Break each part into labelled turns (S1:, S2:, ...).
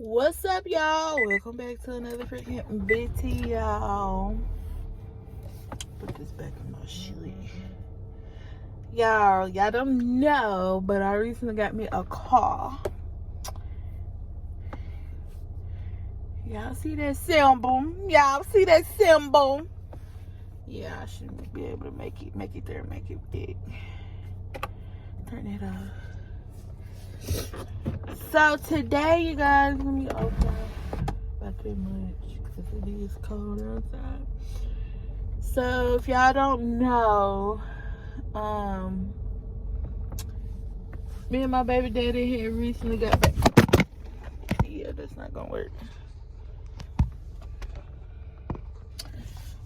S1: What's up, y'all? Welcome back to another freaking video. Put this back in my shoe. Y'all don't know, but I recently got me a car. Y'all see that symbol? Y'all see that symbol? Yeah, I should be able to make it there, make it big. Turn it off. So today, you guys, let me open about that much because it is cold outside. So if y'all don't know, me and my baby daddy here recently got back. Yeah, that's not gonna work.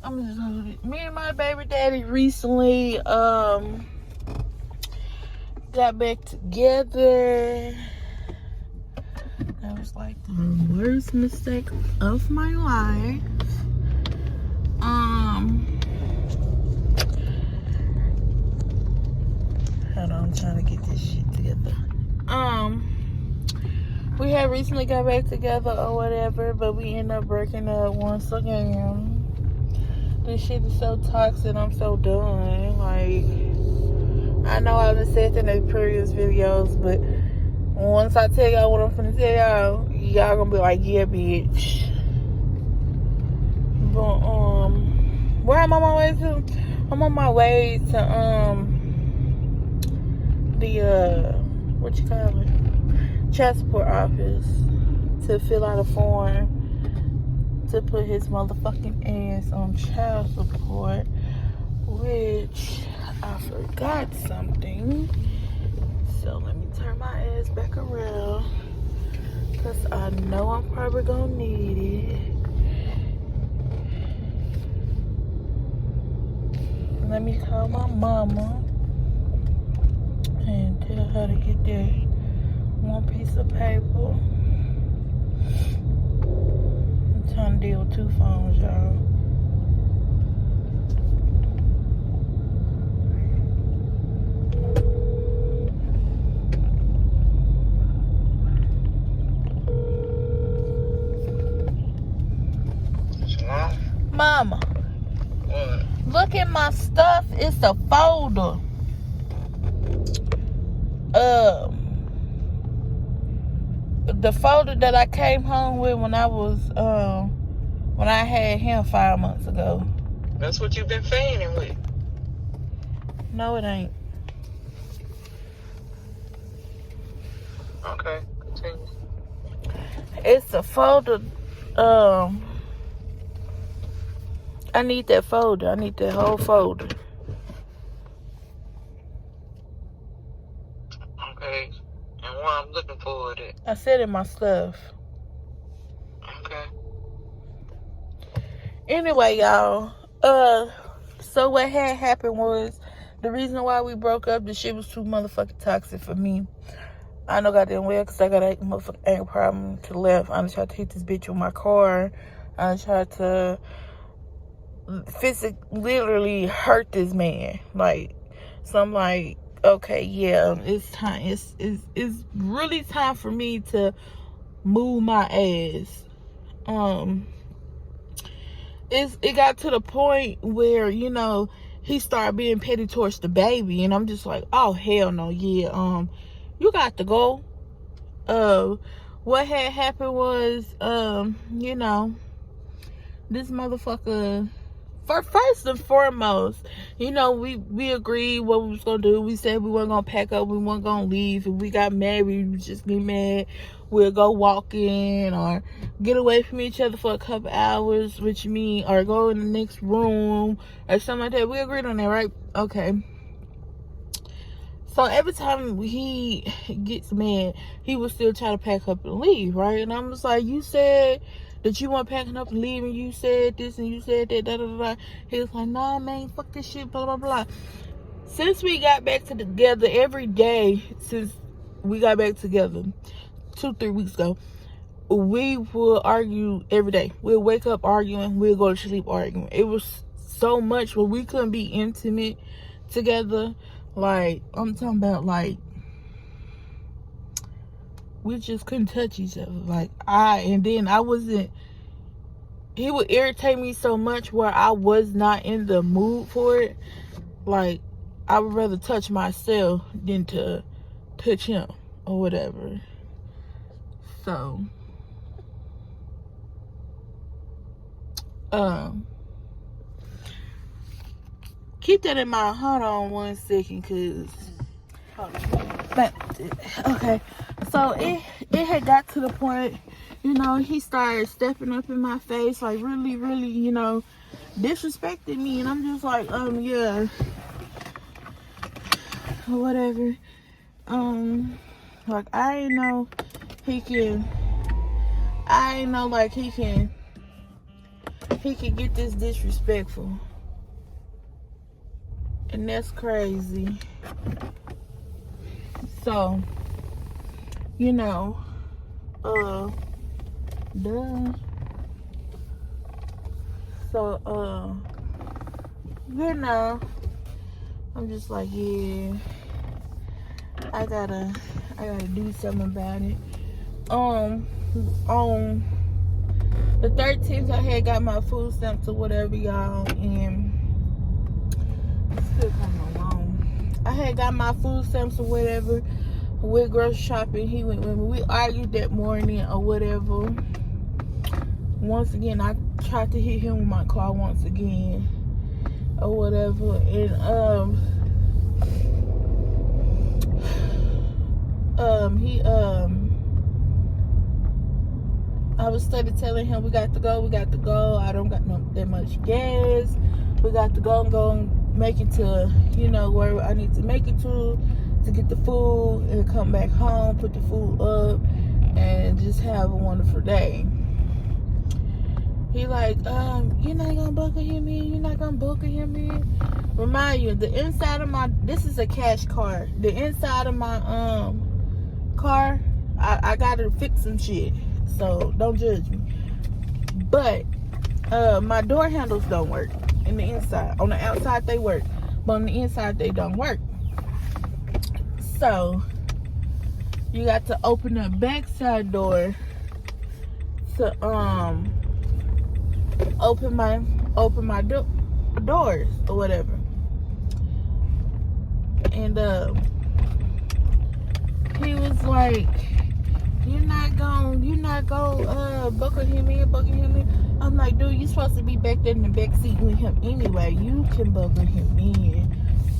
S1: I'm just gonna do it. Me and my baby daddy recently got back together. That was like the worst mistake of my life. Hold on, I'm trying to get this shit together. We had recently got back together or whatever, but we ended up breaking up once again. This shit is so toxic. I'm so done. Like, I know I've said that in the previous videos, but once I tell y'all what I'm finna tell y'all gonna be like, yeah, bitch. But where am I on my way to? I'm on my way to the what you call it? Child support office to fill out a form to put his motherfucking ass on child support, which I forgot something. So let me turn my ass back around because I know I'm probably gonna need it. Let me call my mama and tell her to get that one piece of paper. I'm trying to deal with two phones, y'all. Mama.
S2: What?
S1: Look at my stuff. It's a folder. The folder that I came home with when I was when I had him 5 months ago.
S2: That's what you've been fanning with.
S1: No, it ain't.
S2: Okay, continue.
S1: It's a folder. I need that folder. I need that whole folder.
S2: Okay, and what I'm looking for it.
S1: I said in my stuff.
S2: Okay.
S1: Anyway, y'all. So what had happened was the reason why we broke up. The shit was too motherfucking toxic for me. I know goddamn well because I got a motherfucking anger problem to the left. I tried to hit this bitch with my car. I tried to physically, literally hurt this man. Like, so I'm like, okay, yeah, it's time. It's really time for me to move my ass. It got to the point where, you know, he started being petty towards the baby, and I'm just like, oh hell no, yeah, you got to go. What had happened was, you know, this motherfucker. First and foremost, you know, we agreed what we was gonna do. We said we weren't gonna pack up, we weren't gonna leave. If we got married, we would just get mad. We'll go walking or get away from each other for a couple hours, which mean or go in the next room or something like that. We agreed on that, right? Okay. So every time he gets mad, he will still try to pack up and leave, right? And I'm just like, you said that you weren't packing up and leaving. You said this and you said that, da da da. He was like, nah, man, fuck this shit, blah, blah, blah. Since we got back together, every day since we got back together, 2-3 weeks ago, we will argue every day. We'll wake up arguing. We'll go to sleep arguing. It was so much where we couldn't be intimate together. Like, I'm talking about, like, we just couldn't touch each other. Like, and then I wasn't, he would irritate me so much where I was not in the mood for it. Like, I would rather touch myself than to touch him or whatever. So, keep that in mind. Hold on 1 second, cause okay. So it had got to the point, you know, he started stepping up in my face, like really, really, you know, disrespecting me, and I'm just like, yeah, whatever. Like I ain't know like he can get this disrespectful. And that's crazy. So, you know, so, you know, I'm just like, yeah, I gotta do something about it. On the 13th, I had got my food stamps or whatever, y'all, and still kind of long. I had got my food stamps or whatever with grocery shopping. He went with me. We argued that morning or whatever. Once again, I tried to hit him with my car once again or whatever, and I was steady telling him we got to go. I don't got that much gas. We got to go and make it to, you know, where I need to make it to get the food and come back home, put the food up, and just have a wonderful day. He like, you're not gonna buckle him in. You're not gonna buckle him in. Remind you, the inside of this is a cash car. The inside of my car, I gotta fix some shit. So don't judge me. But my door handles don't work in the inside. On the outside they work, but on the inside they don't work. So you got to open the backside door to open my doors or whatever. And he was like, you're not gonna buckle him in. I'm like, dude, you supposed to be back there in the back seat with him anyway. You can buckle him in.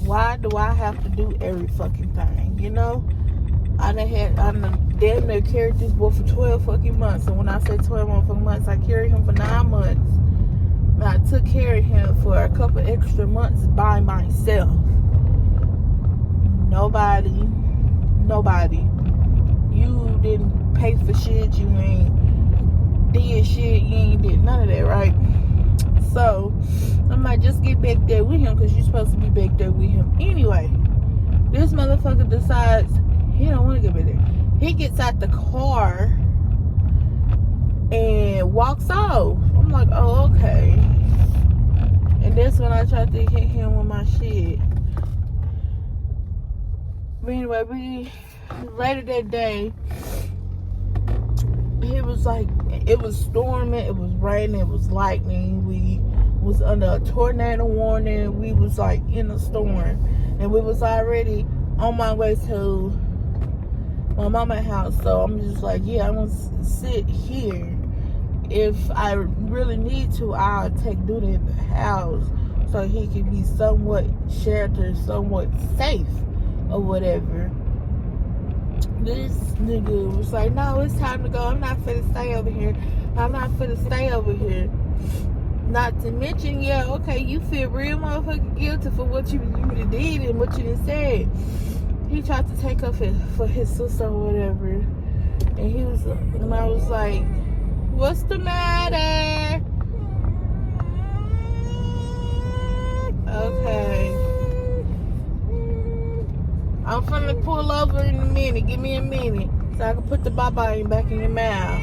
S1: Why do I have to do every fucking thing? You know? I done damn near carried this boy for 12 fucking months. And when I say 12 motherfucking months, I carried him for 9 months. And I took care of him for a couple extra months by myself. Nobody. You didn't pay for shit. You ain't did shit. You ain't did none of that, right? So, I'm like, just get back there with him because you're supposed to be back there with him anyway. This motherfucker decides he don't want to get back there. He gets out the car and walks off. I'm like, oh, okay. And that's when I tried to hit him with my shit. But anyway, later that day, it was like, it was storming, it was raining, it was lightning. We was under a tornado warning. We was like in a storm, and we was already on my way to my mama's house. So I'm just like, yeah, I'm gonna sit here. If I really need to, I'll take Duda in the house so he can be somewhat sheltered, somewhat safe or whatever. This nigga was like, no, it's time to go. I'm not finna stay over here. Not to mention, yeah, okay, you feel real motherfucking guilty for what you did and what you done said. He tried to take up for his sister or whatever. And I was like, what's the matter? Okay. I'm finna pull over in a minute. Give me a minute so I can put the bye-bye back in your mouth.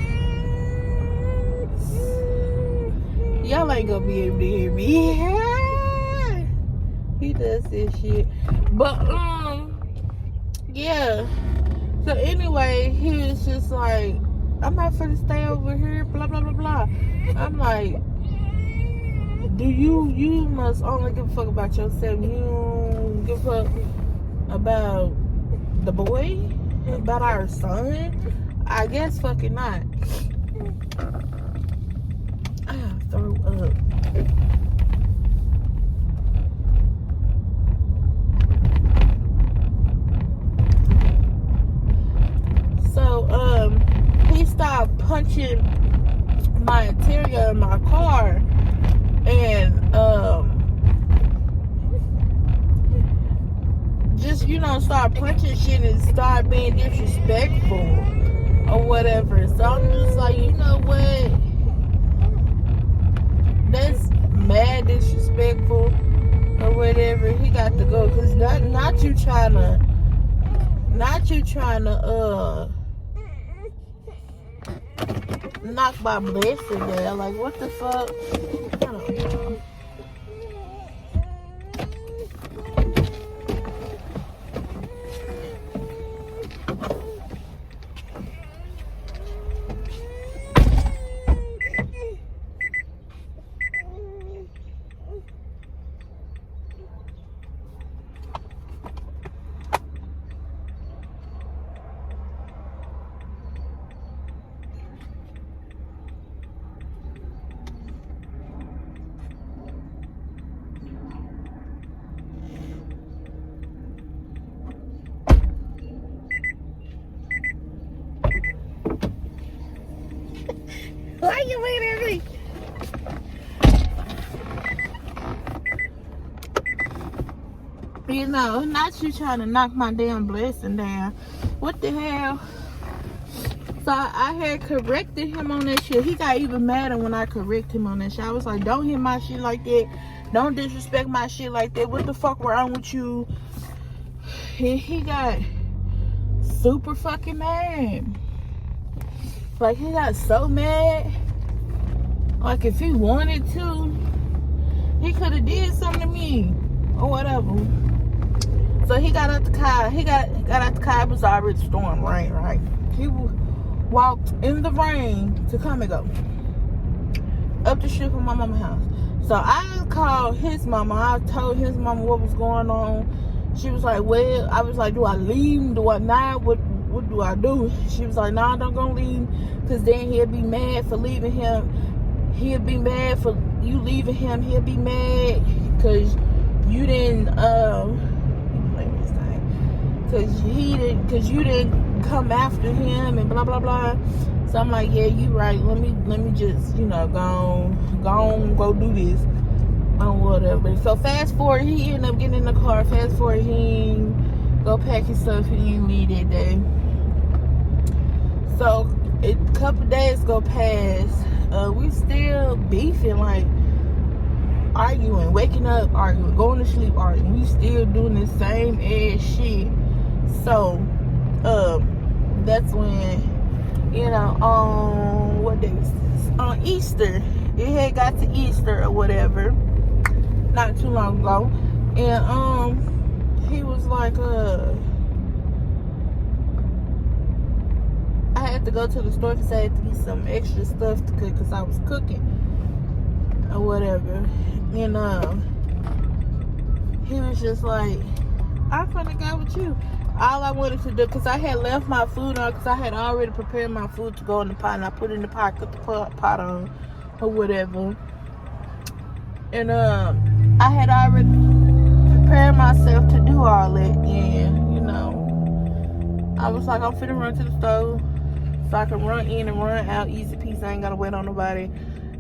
S1: Y'all ain't gonna be able to hear me. Yeah. He does this shit. But, yeah. So anyway, he was just like, I'm not finna stay over here, blah, blah, blah, blah. I'm like, you must only give a fuck about yourself. You don't give a fuck about the boy, about our son? I guess fucking not. I gotta throw up. So, he started punching my interior in my car, and just, you know, start punching shit and start being disrespectful or whatever. So I'm just like, you know what? That's mad disrespectful or whatever. He got to go, cause not you trying to knock my blessing there. Like, what the fuck? I don't know. Why you looking at me? You know, not you trying to knock my damn blessing down. What the hell? So I had corrected him on that shit. He got even madder when I corrected him on that shit. I was like, don't hit my shit like that. Don't disrespect my shit like that. What the fuck wrong with you? And he got super fucking mad. Like, he got so mad. Like, if he wanted to, he could have did something to me or whatever. So he got out the car. He got out the car. It was already storming rain, right? He walked in the rain to come and go up the street from my mama's house. So I called his mama. I told his mama what was going on. She was like, well, I was like, do I leave? Do I not? What do I do? She was like, nah, don't go leave, because then he'll be mad for leaving him. He'll be mad for you leaving him. He'll be mad because you didn't because you didn't come after him and blah blah blah. So I'm like, yeah, you right. Let me just, you know, go do this or whatever. So fast forward, he ended up getting in the car. Fast forward, he ain't go pack his stuff. He didn't leave that day. So a couple days go past. We still beefing, like arguing, waking up arguing, going to sleep arguing. We still doing the same ass shit. So that's when, you know, on what day was this? On Easter. It had got to Easter or whatever, not too long ago. And he was like, I had to go to the store because I had to get some extra stuff to cook because I was cooking or whatever. And he was just like, I'm finna go with you. All I wanted to do, because I had left my food on, because I had already prepared my food to go in the pot, and I put it in the pot, put the pot on or whatever. And I had already prepared myself to do all that. And, you know, I was like, I'm finna run to the stove so I can run in and run out easy peasy. I ain't gotta wait on nobody.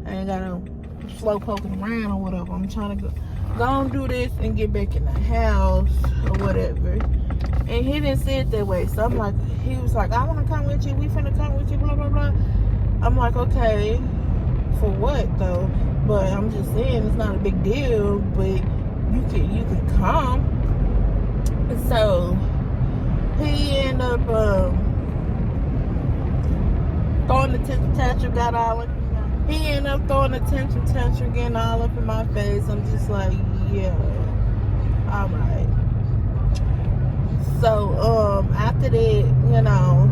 S1: I ain't gotta slow poking around or whatever. I'm trying to go and do this and get back in the house or whatever. And he didn't say it that way. So I'm like, he was like, I want to come with you. We finna come with you, blah, blah, blah. I'm like, okay, for what though? But I'm just saying, it's not a big deal, but you can come. And so he ended up throwing the tantrum, got all in. He ended up throwing the tantrum, getting all up in my face. I'm just like, yeah, all right. So, after that, you know,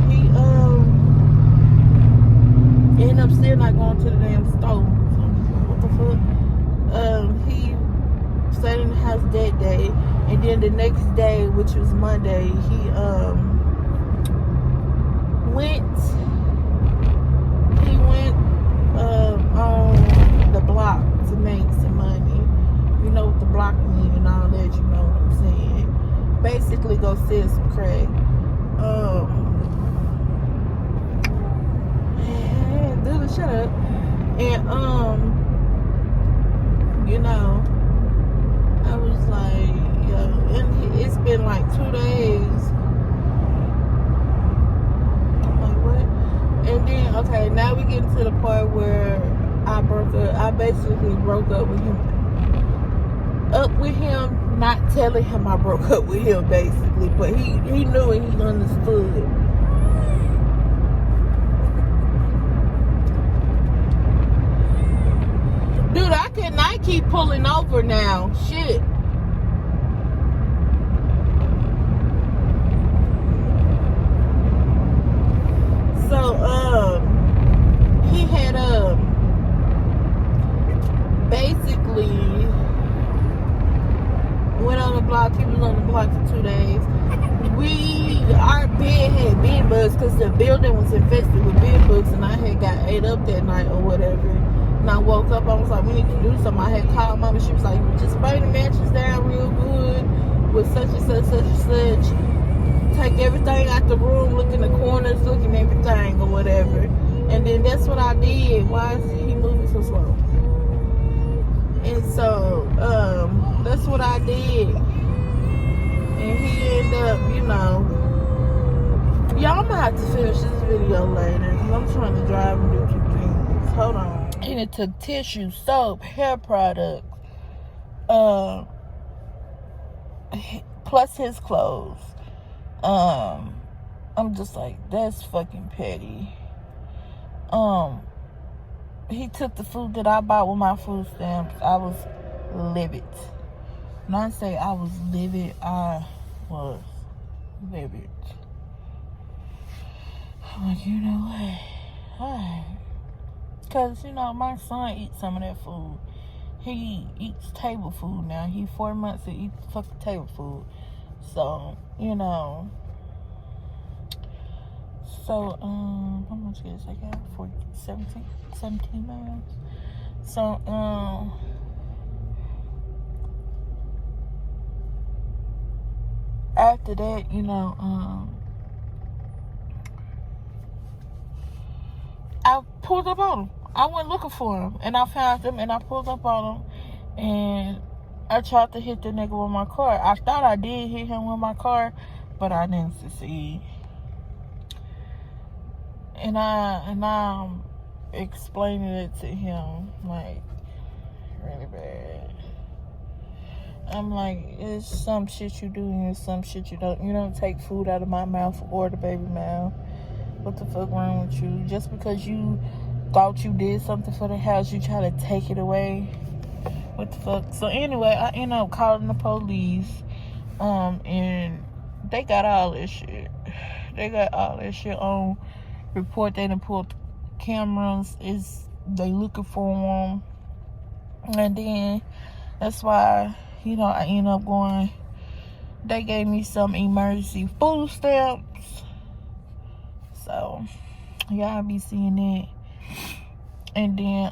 S1: he, ended up still not going to the damn store. So, what the fuck? He stayed in the house that day. And then the next day, which was Monday, he, went on the block to make some money. You know what the block mean and all that, you know what I'm saying. Basically go sell some crack. Dude, shut up. And you know, I was like, yo, and it's been like 2 days. I'm like, what? And then, okay, now we get to the part where I basically broke up with him. Not telling him I broke up with him, basically, but he knew and he understood. Dude, I cannot keep pulling over now. Shit. So, he had, basically went on the block. He was on the block for 2 days. Our bed had bed bugs because the building was infested with bed bugs, and I had got ate up that night or whatever. And I woke up, I was like, we need to do something. I had called Mama. She was like, just spray the mattress down real good with such and such, such and such. Take everything out the room, look in the corners, look in everything or whatever. And then that's what I did. Why is he moving so slow? And so, that's what I did. And he ended up, you know. Y'all, I'm gonna have to finish this video later because I'm trying to drive and do 2 things. Hold on. And it took tissue, soap, hair products, plus his clothes. I'm just like, that's fucking petty. He took the food that I bought with my food stamps. I was livid. When I say I was livid, I was livid. I'm like, you know what? Why? Because, you know, my son eats some of that food. He eats table food now. He's 4 months to eat fucking table food. So, you know. So, how much is I got? 17 miles. So, after that, you know, I pulled up on him. I went looking for him, and I found him, and I pulled up on him, and I tried to hit the nigga with my car. I thought I did hit him with my car, but I didn't succeed. And I'm explaining it to him, like, really bad. I'm like, it's some shit you do and it's some shit you don't. You don't take food out of my mouth or the baby mouth. What the fuck wrong with you? Just because you thought you did something for the house, you try to take it away. What the fuck? So anyway, I ended up calling the police. And they got all this shit. They got all that shit on report. They done pulled cameras. They looking for them. And then that's why, you know, I ended up going. They gave me some emergency food stamps. So y'all be seeing that. And then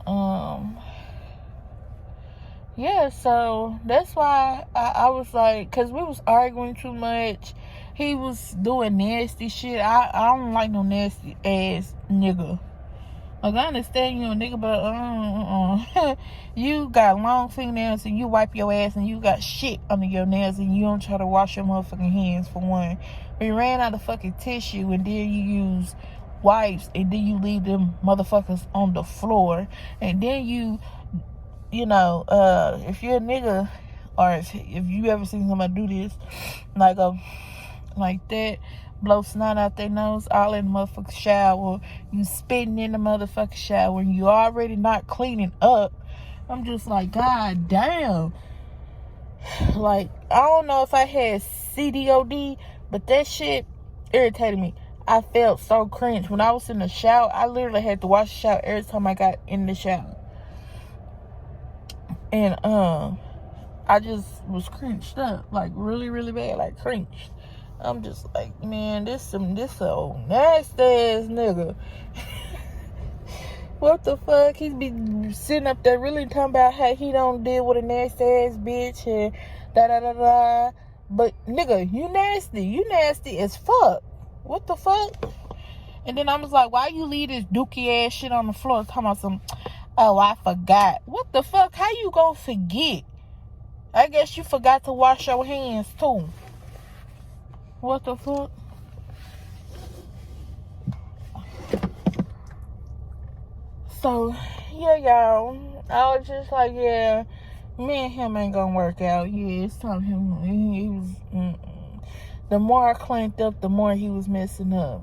S1: yeah, so that's why I was like, because we was arguing too much. He was doing nasty shit. I don't like no nasty ass nigga. Like, I understand you a nigga, but you got long fingernails and you wipe your ass and you got shit under your nails and you don't try to wash your motherfucking hands, for one. We ran out of fucking tissue and then you use wipes and then you leave them motherfuckers on the floor. And then you know, if you're a nigga, or if you ever seen somebody do this, like that, blow snot out their nose, all in the motherfucking shower, you spitting in the motherfucking shower, and you already not cleaning up. I'm just like, God damn. Like, I don't know if I had CDOD, but that shit irritated me. I felt so cringe. When I was in the shower, I literally had to wash the shower every time I got in the shower. And I just was cringed up, like really, really bad, like cringed. I'm just like, man, this old nasty ass nigga. What the fuck? He be sitting up there really talking about how he don't deal with a nasty ass bitch and da da da da. But nigga, you nasty as fuck. What the fuck? And then I was like, why you leave this dookie ass shit on the floor? Talking about some, oh, I forgot. What the fuck? How you gonna forget? I guess you forgot to wash your hands too. What the fuck? So, yeah, y'all. I was just like, yeah, me and him ain't gonna work out. Yeah, it's telling him he was. The more I cleaned up, the more he was messing up.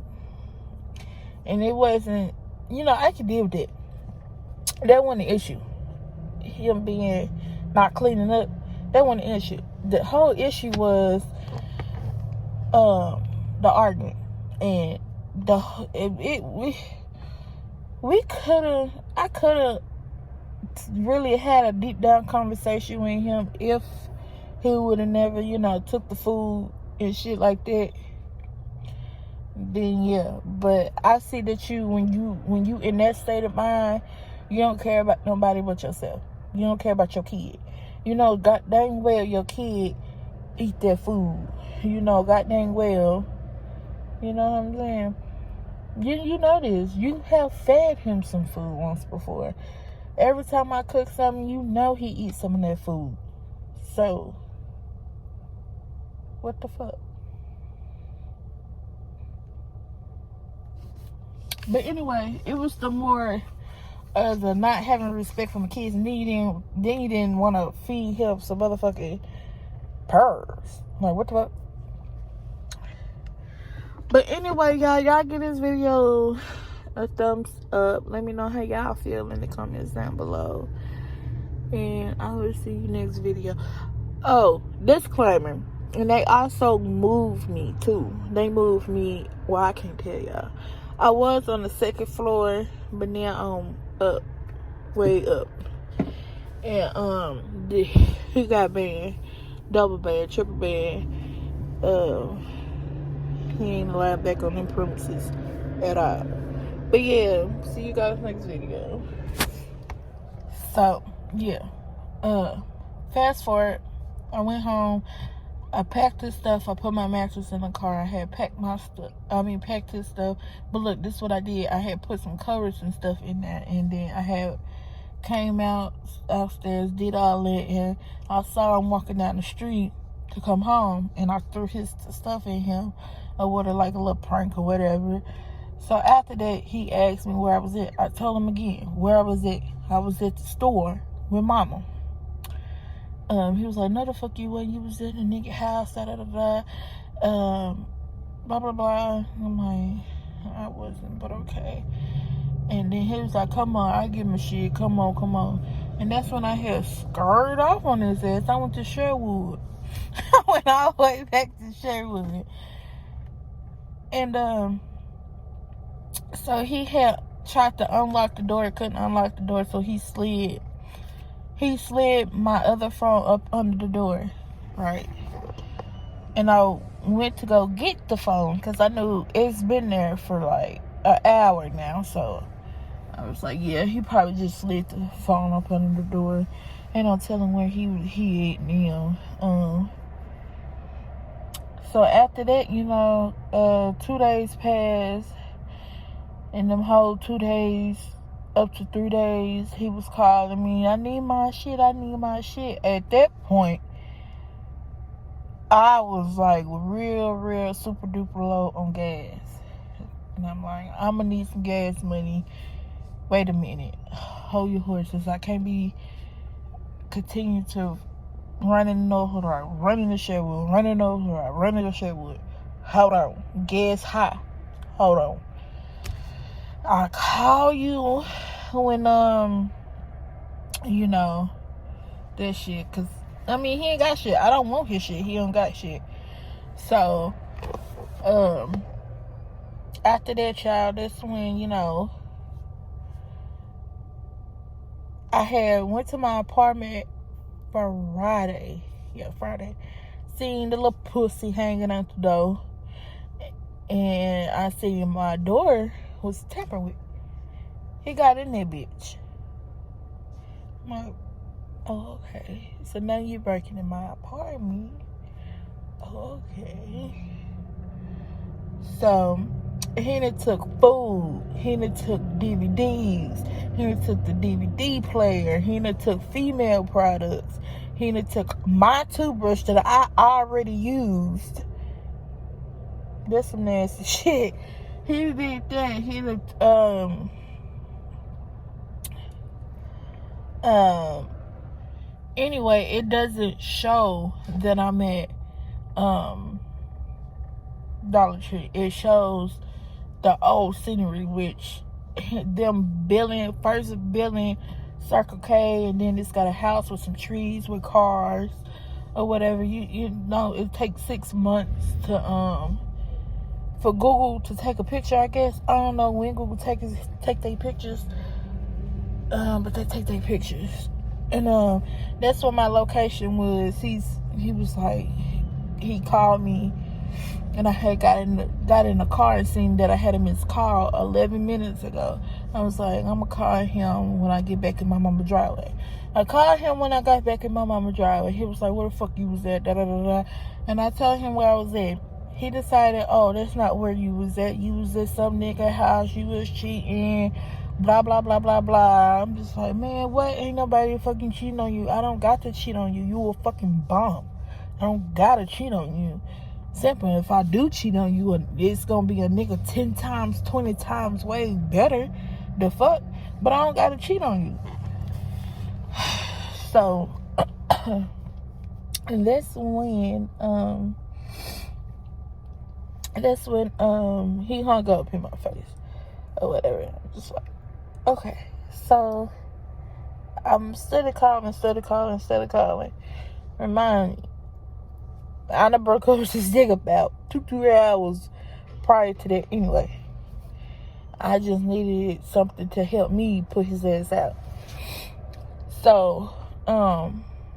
S1: And it wasn't, I could deal with it. That wasn't the issue. Him being not cleaning up, that wasn't the issue. The whole issue was the argument. And I could have really had a deep down conversation with him if he would have never, took the food and shit like that. Then yeah, but I see that when you in that state of mind, you don't care about nobody but yourself. You don't care about your kid. God dang well your kid eat that food. God dang well. You know what I'm saying? You know this. You have fed him some food once before. Every time I cook something, he eats some of that food. So, what the fuck? But anyway, it was the more the not having respect for my kids, and then you didn't want to feed him some motherfucking pearls. Like, what the fuck? But anyway, y'all give this video a thumbs up. Let me know how y'all feel in the comments down below. And I will see you next video. Oh, disclaimer. And they also moved me too. They moved me, well, I can't tell y'all. I was on the second floor, but now I'm up, way up. And he got banned, double banned, triple banned. He ain't allowed back on them premises at all. But yeah, see you guys next video. So yeah, fast forward, I went home. I packed his stuff. I put my mattress in the car. I had packed his stuff. But look, this is what I did. I had put some covers and stuff in there. And then I had came out upstairs, did all that. And I saw him walking down the street to come home. And I threw his stuff in him. Or what, like a little prank or whatever. So after that, he asked me where I was at. I told him again where I was at. I was at the store with mama. He was like, no, the fuck you wasn't. You was in the nigga house, da da da da. Blah blah blah. I'm like, I wasn't, but okay. And then he was like, come on, I give him a shit. Come on. And that's when I had scurried off on his ass. I went to Sherwood. I went all the way back to Sherwood. And so he had tried to unlock the door, couldn't unlock the door, so he slid my other phone up under the door, right? And I went to go get the phone because I knew it's been there for like an hour now. So I was like, yeah, he probably just slid the phone up under the door. And I'm telling where he ate now. So after that, 2 days passed. And them whole 2 days, up to 3 days, he was calling me, I need my shit. At that point, I was like real super duper low on gas. And I'm like, I'm gonna need some gas money. Wait a minute. Hold your horses. I can't be continuing to running the Sherwood. Hold on. Gas high. Hold on. I'll call you when, that shit, because I mean, he ain't got shit. I don't want his shit. He don't got shit. So, after that, child, that's when, you know, I had went to my apartment Friday. Yeah, Friday. Seen the little pussy hanging out the door. And I seen my door was tampered with. He got in that bitch. I'm like, oh, okay. So now you're breaking in my apartment. Okay. So he done took food. He done took DVDs. He done took the DVD player. He done took female products. He done took my toothbrush that I already used. That's some nasty shit. He did that. He done, anyway, it doesn't show that I'm at Dollar Tree. It shows the old scenery, which them first billing Circle K, and then it's got a house with some trees with cars or whatever. You know, it takes 6 months to for Google to take a picture, I guess. I don't know when Google take their pictures. But they take their pictures. And that's what my location was. He was like, he called me, and I had got in the car and seen that I had a missed call 11 minutes ago. I was like, I'm gonna call him when I get back in my mama's driveway. I called him when I got back in my mama's driveway. He was like, where the fuck you was at? Da da da da. And I told him where I was at. He decided, oh, that's not where you was at. You was at some nigga house. You was cheating. Blah, blah, blah, blah, blah. I'm just like, man, what? Ain't nobody fucking cheating on you. I don't got to cheat on you. You a fucking bum. I don't gotta cheat on you. Simple. If I do cheat on you, it's gonna be a nigga 10 times, 20 times way better. The fuck? But I don't gotta cheat on you. So, and that's when he hung up in my face or whatever. I'm just like, okay. So I'm steady calling. Remind me, I done broke up with this nigga about 2-3 hours prior to that anyway. I just needed something to help me put his ass out. So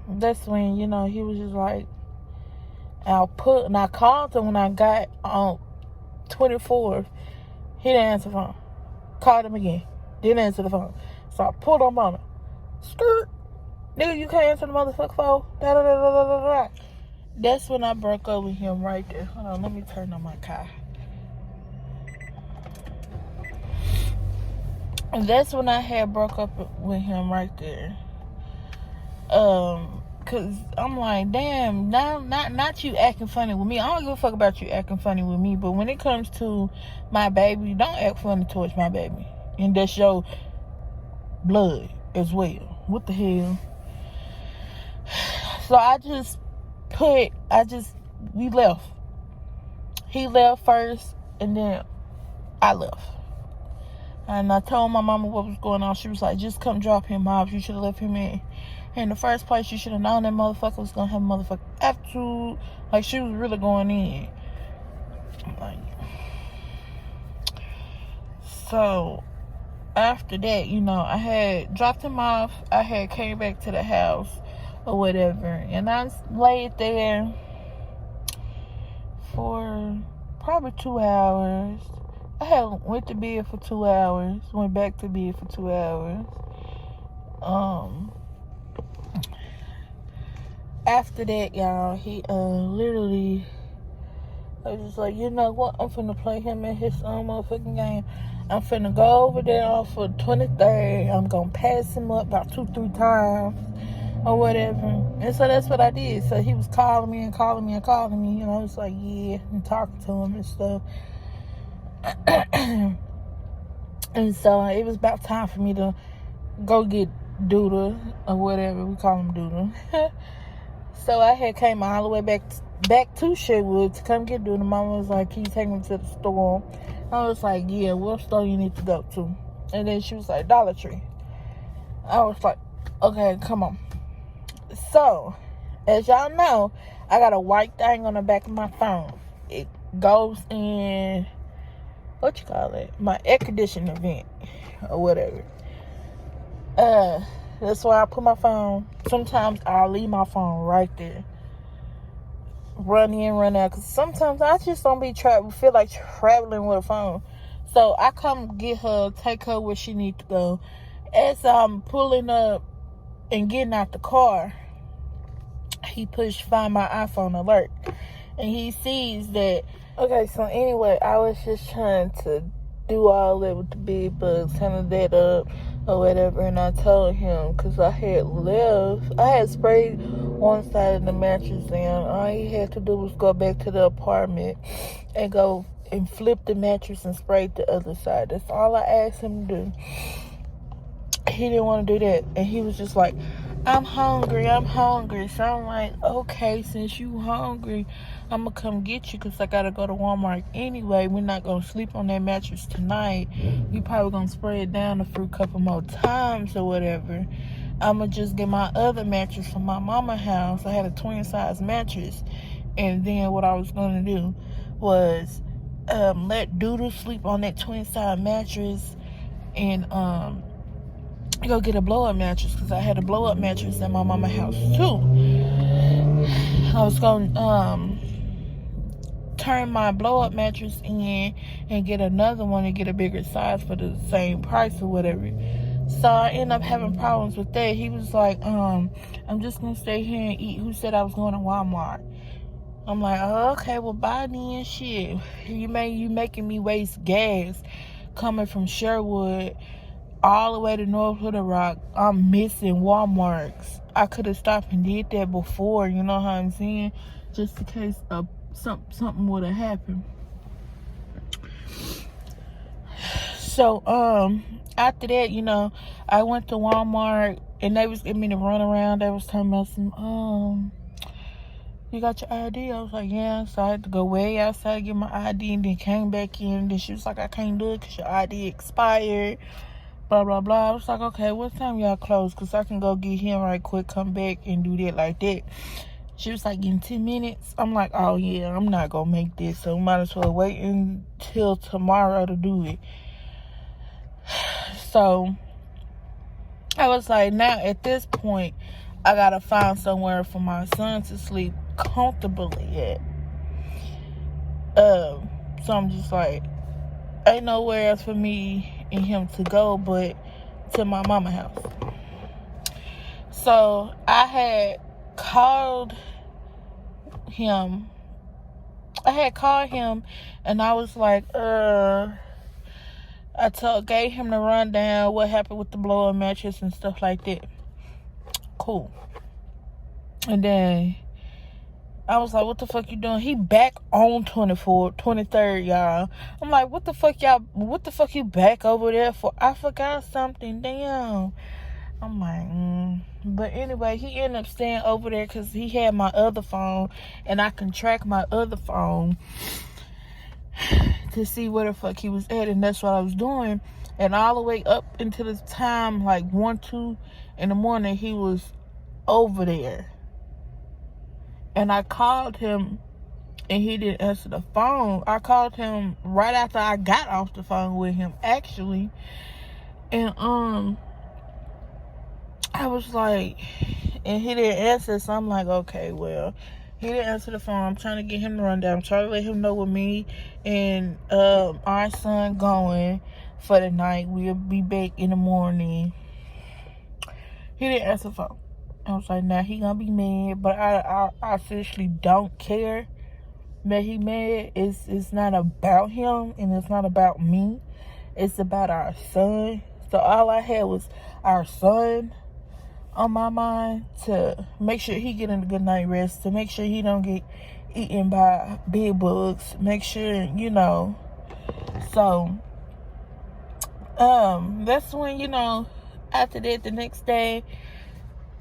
S1: that's when, you know, he was just like, and I called him when I got on 24th. He didn't answer the phone. Called him again. Didn't answer the phone. So I pulled him on him. Skirt. Nigga, you can't answer the motherfucking phone. Da da da da da da da. That's when I broke up with him right there. Hold on, let me turn on my car. And that's when I had broke up with him right there. Cause I'm like, damn, now not you acting funny with me. I don't give a fuck about you acting funny with me, but when it comes to my baby, don't act funny towards my baby. And that's your blood as well. What the hell? So we left. He left first, and then I left. And I told my mama what was going on. She was like, just come drop him off. You should have left him in the first place. You should have known that motherfucker was going to have a motherfucking attitude. Like, she was really going in. Like, so, after that, you know, I had dropped him off. I had came back to the house or whatever. And I laid there for probably 2 hours. I had went to bed for 2 hours. Went back to bed for 2 hours. After that, y'all, he literally, I was just like, you know what? I'm finna play him in his own motherfucking game. I'm finna go over there for 23rd. I'm gonna pass him up about 2-3 times or whatever. And so that's what I did. So he was calling me. And I was like, yeah, and talking to him and stuff. And so it was about time for me to go get Doodle or whatever. We call him Doodle. So I had came all the way back to Sherwood to come get Doodle. Mama was like, can you take me to the store? I was like, yeah, what store you need to go to? And then she was like, Dollar Tree. I was like, okay, come on. So As y'all know, I got a white thing on the back of my phone. It goes in, what you call it? My air conditioning vent or whatever. That's where I put my phone. Sometimes I'll leave my phone right there. Run in, run out. Because sometimes I just don't feel like traveling with a phone. So I come get her, take her where she needs to go. As I'm pulling up and getting out the car, he pushed find my iPhone alert. And he sees that. Okay, so anyway, I was just trying to do all that with the bed bugs, turning that up or whatever. And I told him, because I had sprayed one side of the mattress and all he had to do was go back to the apartment and go and flip the mattress and spray the other side. That's all I asked him to do. He didn't want to do that. And he was just like, I'm hungry. So I'm like, okay, since you hungry, I'm going to come get you because I got to go to Walmart anyway. We're not going to sleep on that mattress tonight. We probably going to spray it down a few couple more times or whatever. I'm going to just get my other mattress from my mama's house. I had a twin size mattress. And then what I was going to do was let Doodle sleep on that twin size mattress and go get a blow-up mattress because I had a blow-up mattress at my mama's house too. I was going to turn my blow-up mattress in and get another one and get a bigger size for the same price or whatever. So I ended up having problems with that. He was like, I'm just going to stay here and eat. Who said I was going to Walmart? I'm like, oh, okay, well, bye then, shit. You making me waste gas coming from Sherwood all the way to North Little Rock. I'm missing Walmarts. I could have stopped and did that before, you know how I'm saying? Just in case something would have happened. So, after that, you know, I went to Walmart and they was giving me to run around. They was talking about some, you got your ID? I was like, yeah. So I had to go way outside to get my ID and then came back in. Then she was like, I can't do it because your ID expired. Blah, blah, blah. I was like, okay, what time y'all close? Because I can go get him right quick, come back and do that like that. She was like, in 10 minutes. I'm like, oh, yeah, I'm not going to make this. So might as well wait until tomorrow to do it. So I was like, now at this point, I got to find somewhere for my son to sleep comfortably at. So I'm just like, ain't nowhere else for me and him to go but to my mama's house. So I had called him and I was like, gave him the rundown, what happened with the blow-up mattress and stuff like that. Cool. And then I was like, what the fuck you doing? He back on 23rd, y'all. I'm like, what the fuck you back over there for? I forgot something, damn. I'm like, But anyway, he ended up staying over there because he had my other phone and I can track my other phone to see where the fuck he was at, and that's what I was doing. And all the way up until this time, like 1, 2 in the morning, he was over there. And I called him and he didn't answer the phone. I called him right after I got off the phone with him, actually. And I was like, and he didn't answer, so I'm like, okay, well, he didn't answer the phone. I'm trying to get him the rundown. I'm trying to let him know with me and our son going for the night. We'll be back in the morning. He didn't answer the phone. I was like, nah, he gonna be mad, but I officially don't care that he mad. It's not about him and it's not about me. It's about our son. So all I had was our son on my mind, to make sure he get in a good night rest, to make sure he don't get eaten by bed bugs, make sure, you know. So that's when, you know, after that, the next day,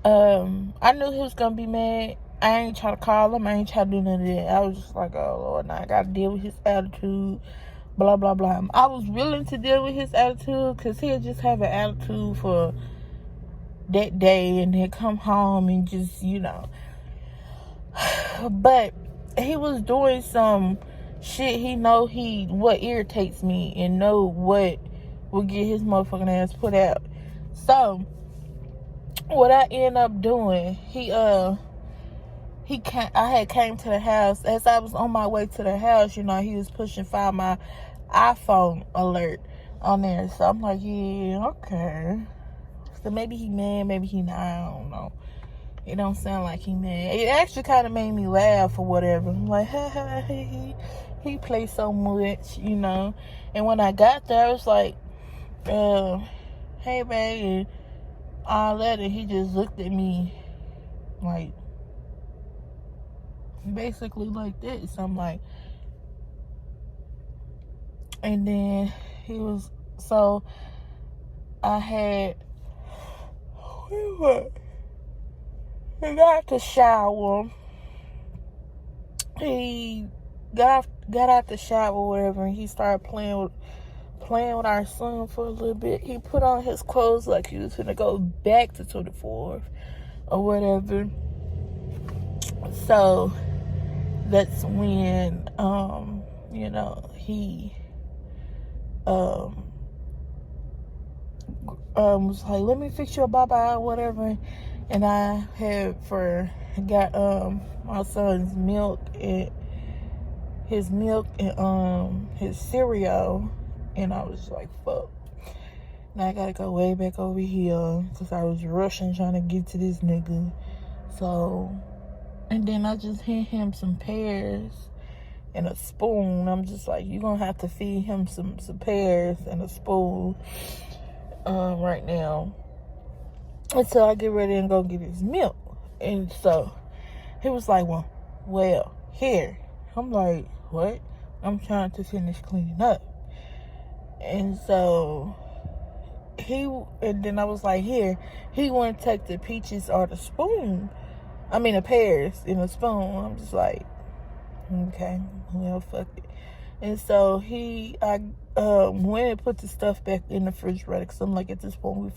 S1: I knew he was gonna be mad. I ain't trying to call him, I ain't trying to do none of that. I was just like, oh Lord, now I gotta deal with his attitude, blah blah blah. I was willing to deal with his attitude because he'll just have an attitude for that day and then come home and just, you know. But he was doing some shit. He know what irritates me and know what will get his motherfucking ass put out. So what I end up doing, I had came to the house. As I was on my way to the house, he was pushing Find My iPhone alert on there. So I'm like, yeah, okay. So maybe he mad, maybe he not, I don't know. It don't sound like he mad. It actually kind of made me laugh or whatever. I'm like, he plays so much, And when I got there, I was like, hey, babe, and all that. And he just looked at me like, basically like this. So I'm like, and then so I had, he got out the shower. He got out the shower or whatever, and he started playing with our son for a little bit. He put on his clothes like he was gonna go back to 24th or whatever. So that's when he was like, let me fix you a bye-bye or whatever. And I got my son's milk and his cereal, and I was like, fuck. Now I gotta go way back over here because I was rushing trying to get to this nigga. So, and then I just hand him some pears and a spoon. I'm just like, you're gonna have to feed him some pears and a spoon right now until I get ready and go get his milk. And so he was like, well, here. I'm like, what? I'm trying to finish cleaning up. And so then I was like, here. He wouldn't take the peaches or the spoon. I mean, the pears in a spoon. I'm just like, okay, well, fuck it. And so I went and put the stuff back in the refrigerator because I'm like, at this point,